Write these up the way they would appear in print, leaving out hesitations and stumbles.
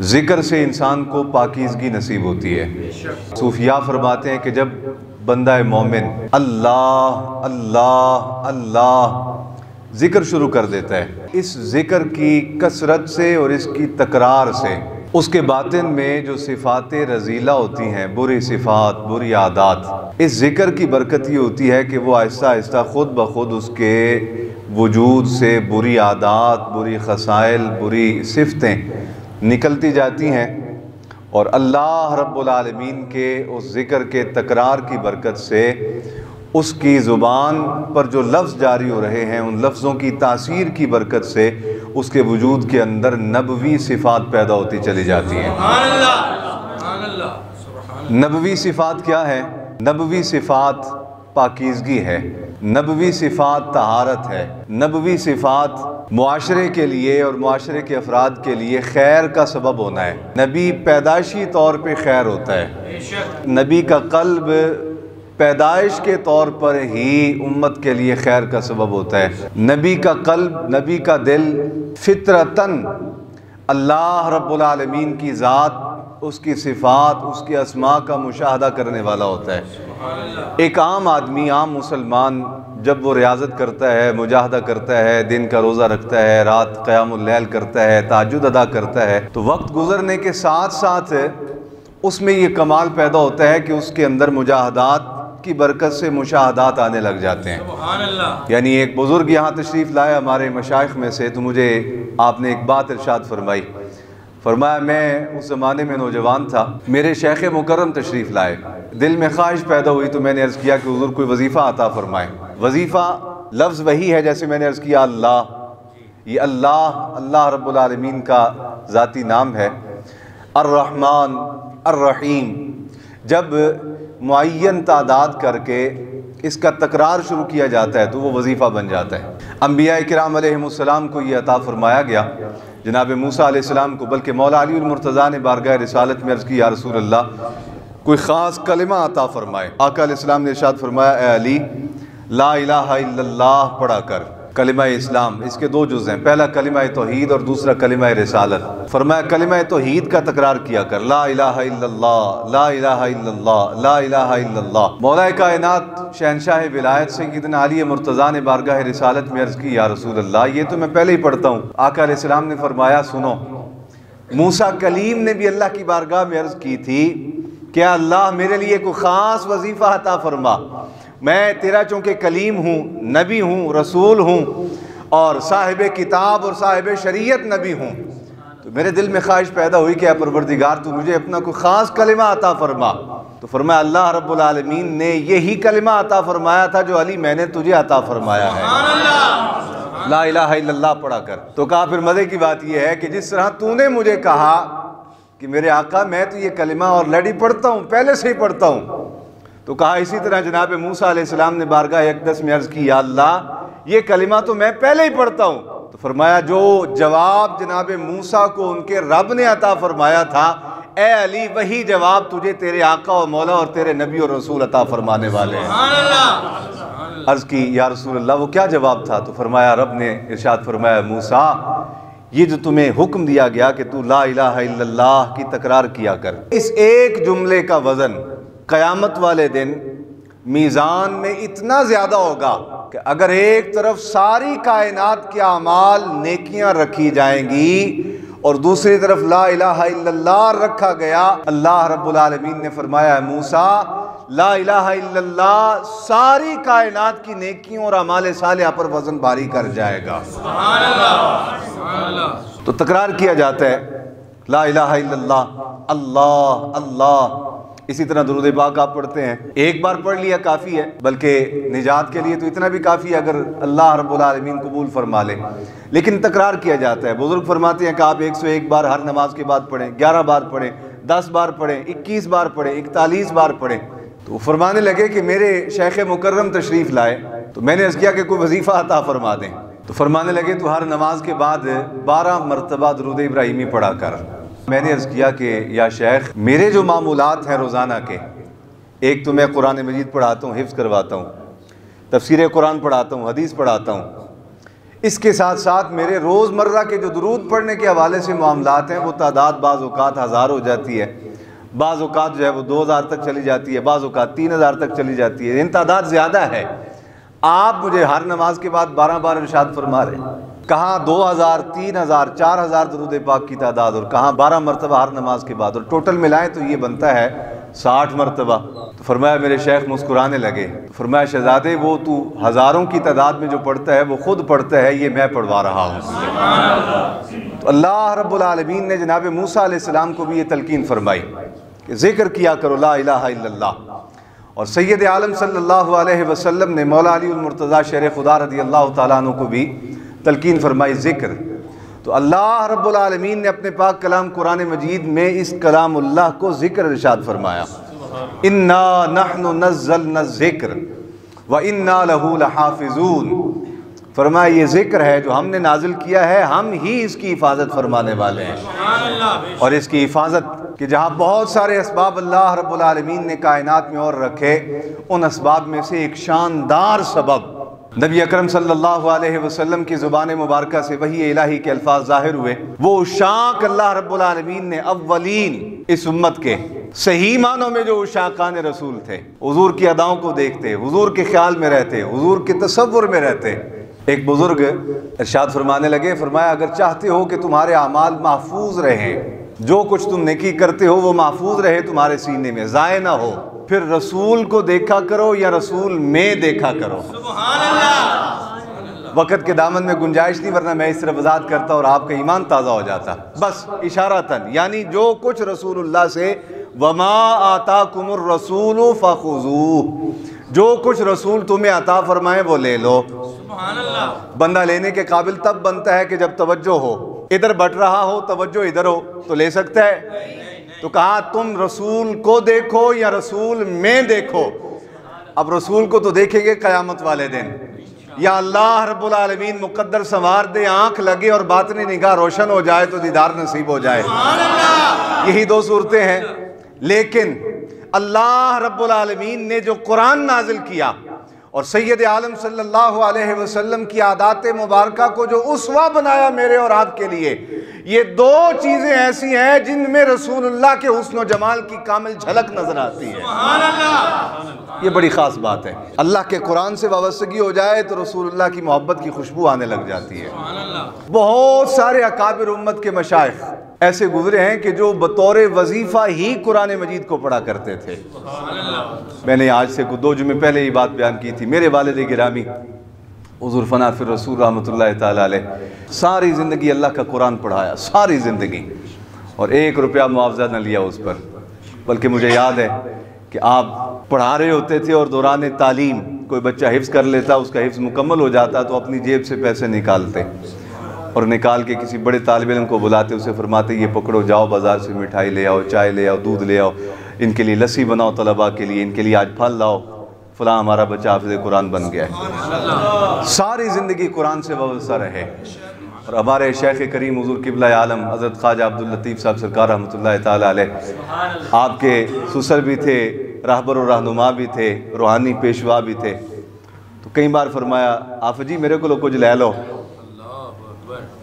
ذکر سے انسان کو پاکیزگی نصیب ہوتی ہے۔ صوفیاء فرماتے ہیں کہ جب بندہ مومن اللہ اللہ اللہ ذکر شروع کر دیتا ہے، اس ذکر کی کثرت سے اور اس کی تکرار سے اس کے باطن میں جو صفات رذیلہ ہوتی ہیں، بری صفات، بری عادات، اس ذکر کی برکت یہ ہوتی ہے کہ وہ آہستہ آہستہ خود بخود اس کے وجود سے بری عادات، بری خصائل، بری صفتیں نکلتی جاتی ہیں، اور اللہ رب العالمین کے اس ذکر کے تکرار کی برکت سے اس کی زبان پر جو لفظ جاری ہو رہے ہیں، ان لفظوں کی تاثیر کی برکت سے اس کے وجود کے اندر نبوی صفات پیدا ہوتی چلی جاتی ہیں۔ نبوی صفات کیا ہے؟ نبوی صفات پاکیزگی ہے، نبوی صفات طہارت ہے، نبوی صفات معاشرے کے لیے اور معاشرے کے افراد کے لیے خیر کا سبب ہونا ہے۔ نبی پیدائشی طور پہ خیر ہوتا ہے، نبی کا قلب پیدائش کے طور پر ہی امت کے لیے خیر کا سبب ہوتا ہے۔ نبی کا قلب، نبی کا دل فطرتاً اللہ رب العالمین کی ذات، اس کی صفات، اس کی اسماء کا مشاہدہ کرنے والا ہوتا ہے۔ ایک عام آدمی، عام مسلمان جب وہ ریاضت کرتا ہے، مجاہدہ کرتا ہے، دن کا روزہ رکھتا ہے، رات قیام اللیل کرتا ہے، تہجد ادا کرتا ہے، تو وقت گزرنے کے ساتھ ساتھ اس میں یہ کمال پیدا ہوتا ہے کہ اس کے اندر مجاہدات کی برکت سے مشاہدات آنے لگ جاتے ہیں۔ یعنی ایک بزرگ یہاں تشریف لائے ہمارے مشائخ میں سے، تو مجھے آپ نے ایک بات ارشاد فرمائی، فرمایا میں اس زمانے میں نوجوان تھا، میرے شیخ مکرم تشریف لائے، دل میں خواہش پیدا ہوئی تو میں نے عرض کیا کہ حضور کوئی وظیفہ عطا فرمائے۔ وظیفہ لفظ وہی ہے جیسے میں نے عرض کیا اللہ، یہ اللہ رب العالمین کا ذاتی نام ہے، الرحمن الرحیم۔ جب معین تعداد کر کے اس کا تکرار شروع کیا جاتا ہے تو وہ وظیفہ بن جاتا ہے۔ انبیاء کرام علیہم السلام کو یہ عطا فرمایا گیا، جناب موسیٰ علیہ السلام کو، بلکہ مولا علی المرتضیٰ نے بارگاہ رسالت میں عرض کی یا رسول اللہ کوئی خاص کلمہ عطا فرمائے۔ آقا علیہ السلام نے ارشاد فرمایا اے علی لا الہ الا اللہ پڑھا کر۔ کلمہ اسلام اس کے دو جز ہیں، پہلا کلمہ توحید اور دوسرا کلمہ رسالت۔ فرمایا کلمہ توحید کا تکرار کیا کر، لا الہ الا اللہ لا الہ الا اللہ لا الہ الا اللہ۔ مولا کائنات شہنشاہ ولایت سیدنا علی مرتضیٰ نے بارگاہ رسالت میں عرض کی یا رسول اللہ یہ تو میں پہلے ہی پڑھتا ہوں۔ آقا علیہ السلام نے فرمایا سنو، موسیٰ کلیم نے بھی اللہ کی بارگاہ میں عرض کی تھی کہ اللہ میرے لیے کوئی خاص وظیفہ عطا فرما، میں تیرا چونکہ کلیم ہوں، نبی ہوں، رسول ہوں اور صاحب کتاب اور صاحب شریعت نبی ہوں، تو میرے دل میں خواہش پیدا ہوئی کہ اے پروردگار تو مجھے اپنا کوئی خاص کلمہ عطا فرما۔ تو فرمایا اللہ رب العالمین نے یہی کلمہ عطا فرمایا تھا جو علی میں نے تجھے عطا فرمایا ہے، لا الہ الا اللہ پڑھا کر۔ تو کہا پھر مزے کی بات یہ ہے کہ جس طرح تو نے مجھے کہا کہ میرے آقا میں تو یہ کلمہ آلریڈی پڑھتا ہوں، پہلے سے ہی پڑھتا ہوں، تو کہا اسی طرح جناب موسیٰ علیہ السلام نے بارگاہ اقدس میں عرض کی یا اللہ یہ کلمہ تو میں پہلے ہی پڑھتا ہوں۔ تو فرمایا جو جواب جناب موسیٰ کو ان کے رب نے عطا فرمایا تھا، اے علی وہی جواب تجھے تیرے آقا و مولا اور تیرے نبی اور رسول عطا فرمانے والے ہیں۔ عرض کی یا رسول اللہ وہ کیا جواب تھا؟ تو فرمایا رب نے ارشاد فرمایا موسیٰ یہ جو تمہیں حکم دیا گیا کہ تو لا الہ الا اللہ کی تکرار کیا کر، اس ایک جملے کا وزن قیامت والے دن میزان میں اتنا زیادہ ہوگا کہ اگر ایک طرف ساری کائنات کے اعمال نیکیاں رکھی جائیں گی اور دوسری طرف لا الہ الا اللہ رکھا گیا، اللہ رب العالمین نے فرمایا موسیٰ لا الہ الا اللہ ساری کائنات کی نیکیوں اور اعمال صالحہ پر وزن باری کر جائے گا۔ سبحان اللہ۔ تو تکرار کیا جاتا ہے لا الہ الا اللہ اللہ اللہ۔ اسی طرح درود پاک آپ پڑھتے ہیں، ایک بار پڑھ لیا کافی ہے، بلکہ نجات کے لیے تو اتنا بھی کافی ہے اگر اللہ رب العالمین قبول فرما لے، لیکن تکرار کیا جاتا ہے۔ بزرگ فرماتے ہیں کہ آپ 101 بار ہر نماز کے بعد پڑھیں، 11 بار پڑھیں، 10 بار پڑھیں، 21 بار پڑھیں، 41 بار پڑھیں۔ تو فرمانے لگے کہ میرے شیخ مکرم تشریف لائے تو میں نے عرض کیا کہ کوئی وظیفہ عطا فرما دیں، تو فرمانے لگے تو ہر نماز کے بعد 12 مرتبہ درود ابراہیمی پڑھا کر۔ میں نے عرض کیا کہ یا شیخ میرے جو معمولات ہیں روزانہ کے، ایک تو میں قرآن مجید پڑھاتا ہوں، حفظ کرواتا ہوں، تفسیر قرآن پڑھاتا ہوں، حدیث پڑھاتا ہوں، اس کے ساتھ ساتھ میرے روزمرہ کے جو درود پڑھنے کے حوالے سے معاملات ہیں وہ تعداد بعض اوقات 1000 ہو جاتی ہے، بعض اوقات جو ہے وہ 2000 تک چلی جاتی ہے، بعض اوقات 3000 تک چلی جاتی ہے، ان تعداد زیادہ ہے۔ آپ مجھے ہر نماز کے بعد 12 بار ارشاد فرما رہے ہیں، کہاں 2000 3000 4000 درود پاک کی تعداد، اور کہاں 12 مرتبہ ہر نماز کے بعد، اور ٹوٹل ملائیں تو یہ بنتا ہے 60 مرتبہ۔ تو فرمایا میرے شیخ مسکرانے لگے، فرمایا شہزادے وہ تو ہزاروں کی تعداد میں جو پڑھتا ہے وہ خود پڑھتا ہے، یہ میں پڑھوا رہا ہوں۔ تو اللہ رب العالمین نے جناب موسیٰ علیہ السلام کو بھی یہ تلقین فرمائی کہ ذکر کیا کرو لا الہ الا اللہ، اور سید عالم صلی اللہ علیہ وسلم نے مولا علی المرتضیٰ شیر خدا رضی اللہ تعالیٰ عنہ کو بھی تلقین فرمائی ذکر۔ تو اللہ رب العالمین نے اپنے پاک کلام قرآن مجید میں اس کلام اللہ کو ذکر ارشاد فرمایا، اِنَّا نَحْنُ نَزَّلْنَا الذِّكْرَ وَإِنَّا لَهُ لَحَافِظُونَ، فرمایا یہ ذکر ہے جو ہم نے نازل کیا ہے، ہم ہی اس کی حفاظت فرمانے والے ہیں۔ اور اس کی حفاظت کہ جہاں بہت سارے اسباب اللہ رب العالمین نے کائنات میں اور رکھے، ان اسباب میں سے ایک شاندار سبب نبی اکرم صلی اللہ علیہ وسلم کی زبان مبارکہ سے وحی الہی کے الفاظ ظاہر ہوئے، وہ عشاق اللہ رب العالمین نے اولین اس امت کے صحیح معنوں میں جو عشاقان رسول تھے، حضور کی اداؤں کو دیکھتے، حضور کے خیال میں رہتے، حضور کے تصور میں رہتے، ایک بزرگ ارشاد فرمانے لگے، فرمایا اگر چاہتے ہو کہ تمہارے اعمال محفوظ رہیں، جو کچھ تم نیکی کرتے ہو وہ محفوظ رہے تمہارے سینے میں، ضائع نہ ہو، پھر رسول کو دیکھا کرو یا رسول میں دیکھا کرو۔ سبحان اللہ۔ وقت کے دامن میں گنجائش نہیں، ورنہ میں اس طرح وضاحت کرتا اور آپ کا ایمان تازہ ہو جاتا، بس اشارتاً، یعنی جو کچھ رسول اللہ سے وَمَا آتَاكُمُ الرَّسُولُ فَخُذُوهُ، جو کچھ رسول تمہیں عطا فرمائے وہ لے لو۔ سبحان اللہ۔ بندہ لینے کے قابل تب بنتا ہے کہ جب توجہ ہو، ادھر بٹ رہا ہو توجہ ادھر ہو تو لے سکتا ہے۔ تو کہا تم رسول کو دیکھو یا رسول میں دیکھو۔ اب رسول کو تو دیکھیں گے قیامت والے دن، یا اللہ رب العالمین مقدر سنوار دے، آنکھ لگے اور باطنی نگاہ روشن ہو جائے تو دیدار نصیب ہو جائے، یہی دو صورتیں ہیں۔ لیکن اللہ رب العالمین نے جو قرآن نازل کیا اور سید عالم صلی اللہ علیہ وسلم کی عادات مبارکہ کو جو اسوہ بنایا میرے اور آپ کے لیے، یہ دو چیزیں ایسی ہیں جن میں رسول اللہ کے حسن و جمال کی کامل جھلک نظر آتی ہے۔ سبحان اللہ۔ یہ بڑی خاص بات ہے، اللہ کے قرآن سے وابستگی ہو جائے تو رسول اللہ کی محبت کی خوشبو آنے لگ جاتی ہے۔ بہت سارے اکابر امت کے مشائخ ایسے گزرے ہیں کہ جو بطور وظیفہ ہی قرآن مجید کو پڑھا کرتے تھے۔ میں نے آج سے 2 جمعے پہلے یہ بات بیان کی تھی، میرے والد گرامی حضور فنا فی الرسول رحمۃ اللہ تعالیٰ علیہ ساری زندگی اللہ کا قرآن پڑھایا، ساری زندگی، اور 1 روپیہ معاوضہ نہ لیا اس پر، بلکہ مجھے یاد ہے کہ آپ پڑھا رہے ہوتے تھے اور دوران تعلیم کوئی بچہ حفظ کر لیتا، اس کا حفظ مکمل ہو جاتا تو اپنی جیب سے پیسے نکالتے اور نکال کے کسی بڑے طالب علم کو بلاتے، اسے فرماتے یہ پکڑو، جاؤ بازار سے مٹھائی لے آؤ، چائے لے آؤ، دودھ لے آؤ، ان کے لیے لسی بناؤ طلباء کے لیے، ان کے لیے آج پھل لاؤ، فلاں ہمارا بچہ حافظ قرآن بن گیا ہے۔ ساری زندگی قرآن سے وابستہ رہے، اور ہمارے شیخ کریم حضور قبلہ عالم حضرت خواجہ عبداللطیف صاحب سرکار رحمۃ اللہ تعالیٰ علیہ آپ کے سسر بھی تھے، رہبر و رہنما بھی تھے، روحانی پیشوا بھی تھے۔ تو کئی بار فرمایا آفت جی میرے کو کچھ لے لو،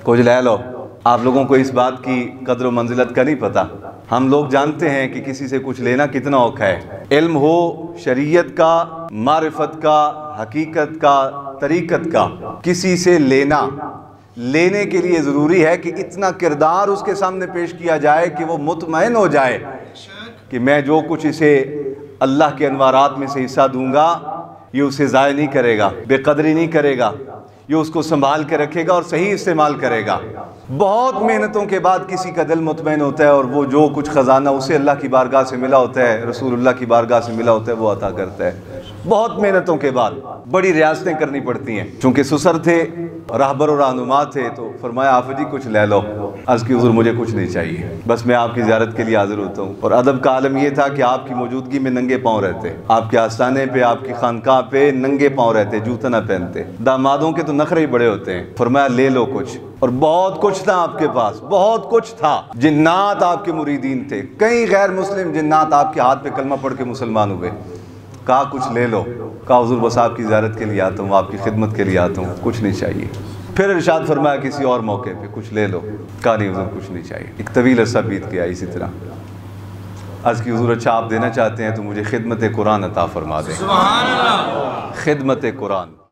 کچھ لے لو۔ آپ لوگوں کو اس بات کی قدر و منزلت کا نہیں پتہ، ہم لوگ جانتے ہیں کہ کسی سے کچھ لینا کتنا اوکھا ہے، علم ہو شریعت کا، معرفت کا، حقیقت کا، طریقت کا، کسی سے لینے کے لیے ضروری ہے کہ اتنا کردار اس کے سامنے پیش کیا جائے کہ وہ مطمئن ہو جائے کہ میں جو کچھ اسے اللہ کے انوارات میں سے حصہ دوں گا یہ اسے ضائع نہیں کرے گا، بے قدری نہیں کرے گا، یہ اس کو سنبھال کے رکھے گا اور صحیح استعمال کرے گا۔ بہت محنتوں کے بعد کسی کا دل مطمئن ہوتا ہے اور وہ جو کچھ خزانہ اسے اللہ کی بارگاہ سے ملا ہوتا ہے، رسول اللہ کی بارگاہ سے ملا ہوتا ہے، وہ عطا کرتا ہے۔ بہت محنتوں کے بعد بڑی ریاستیں کرنی پڑتی ہیں، چونکہ سسر تھے، رہبر و رہنما تھے، تو فرمایا آفت جی کچھ لے لو۔ عرض کی حضور مجھے کچھ نہیں چاہیے، بس میں آپ کی زیارت کے لیے حاضر ہوتا ہوں۔ اور ادب کا عالم یہ تھا کہ آپ کی موجودگی میں ننگے پاؤں رہتے، آپ کے آستانے پہ، آپ کی خانقاہ پہ ننگے پاؤں رہتے، جوتا نہ پہنتے۔ دامادوں کے تو نخرے ہی بڑے ہوتے ہیں۔ فرمایا لے لو کچھ، اور بہت کچھ تھا آپ کے پاس، بہت کچھ تھا۔ جنات آپ کے مریدین تھے، کئی غیر مسلم جنات آپ کے ہاتھ پہ کلمہ پڑھ کے مسلمان ہوئے۔ کہا کچھ لے لو، کہا حضور بس آپ کی زیارت کے لیے آتا ہوں، آپ کی خدمت کے لیے آتا ہوں، کچھ نہیں چاہیے۔ پھر ارشاد فرمایا کسی اور موقع پہ کچھ لے لو، کہا نہیں حضور کچھ نہیں چاہیے۔ ایک طویل عرصہ بیت گیا اسی طرح۔ عرض کی حضور اچھا آپ دینا چاہتے ہیں تو مجھے خدمت قرآن عطا فرما دیں۔ سبحان اللہ، خدمت قرآن۔